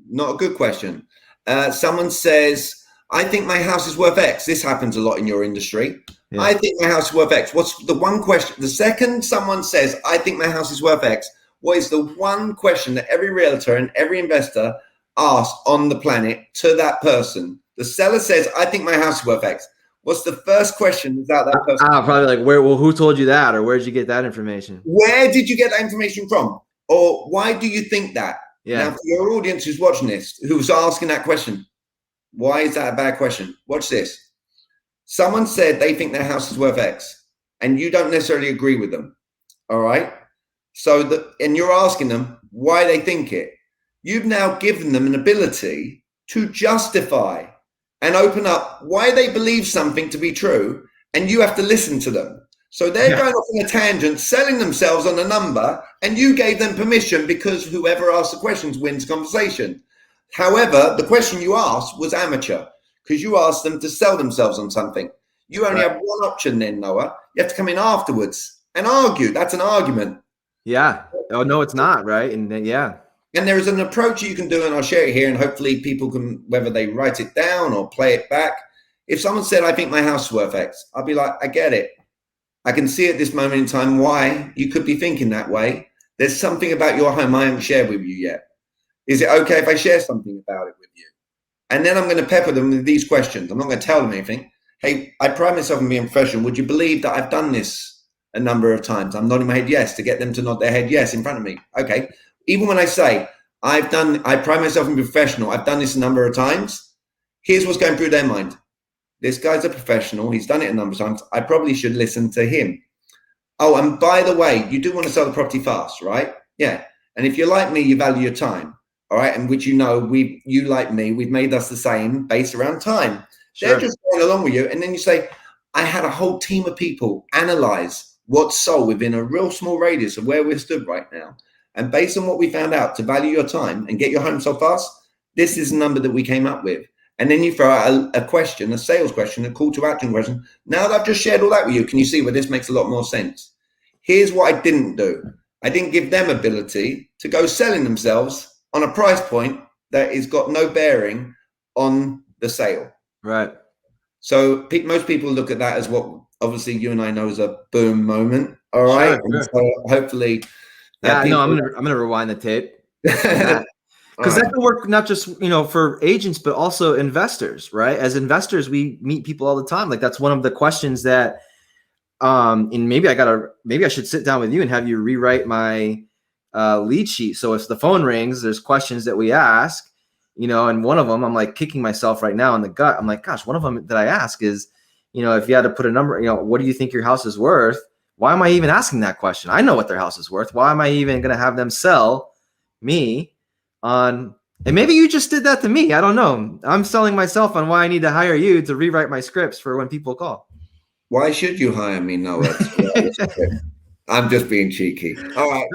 Not a good question. Someone says, I think my house is worth X. This happens a lot in your industry. Yeah. I think my house is worth X. What's the one question? The second someone says, I think my house is worth X, what is the one question that every realtor and every investor asks on the planet to that person? The seller says, I think my house is worth X. What's the first question without that person? Probably like, who told you that? Or where'd you get that information? Where did you get that information from? Or why do you think that? Yeah. Now, for your audience who's watching this, who's asking that question, why is that a bad question? Watch this. Someone said they think their house is worth X, and you don't necessarily agree with them. All right. And you're asking them why they think it. You've now given them an ability to justify and open up why they believe something to be true, and you have to listen to them. So they're going off on a tangent, selling themselves on a number, and you gave them permission because whoever asks the questions wins conversation. However, the question you asked was amateur because you asked them to sell themselves on something. You only have one option then, Noah. You have to come in afterwards and argue. That's an argument. Yeah. Oh, no, it's not. Right. And And there is an approach you can do, and I'll share it here, and hopefully people can, whether they write it down or play it back. If someone said, I think my house is worth X, I'll be like, I get it. I can see at this moment in time why you could be thinking that way. There's something about your home I haven't shared with you yet. Is it okay if I share something about it with you? And then I'm going to pepper them with these questions. I'm not going to tell them anything. Hey, I pride myself on being professional. Would you believe that I've done this a number of times? I'm nodding my head yes to get them to nod their head yes in front of me. Okay. Even when I say I pride myself on being professional, I've done this a number of times. Here's what's going through their mind. This guy's a professional. He's done it a number of times. I probably should listen to him. Oh, and by the way, you do want to sell the property fast, right? Yeah. And if you're like me, you value your time. All right. And which, you like me, we've made us the same based around time. Sure. They're just going along with you. And then you say, I had a whole team of people analyze what's sold within a real small radius of where we're stood right now. And based on what we found out to value your time and get your home sold fast, this is the number that we came up with. And then you throw out a question, a sales question, a call to action question. Now that I've just shared all that with you, can you see where this makes a lot more sense? Here's what I didn't do. I didn't give them ability to go selling themselves on a price point that has got no bearing on the sale. Right. So most people look at that as what obviously you and I know is a boom moment. All right. Sure. So hopefully. I'm gonna rewind the tape. Because that can work not just for agents, but also investors, right? As investors, we meet people all the time. Like that's one of the questions that, and maybe I should sit down with you and have you rewrite my lead sheet. So if the phone rings, there's questions that we ask, and one of them, I'm like kicking myself right now in the gut. I'm like, gosh, one of them that I ask is, if you had to put a number, what do you think your house is worth? Why am I even asking that question? I know what their house is worth. Why am I even going to have them sell me on, and maybe you just did that to me. I don't know. I'm selling myself on why I need to hire you to rewrite my scripts for when people call. Why should you hire me, Noah? I'm just being cheeky. All right.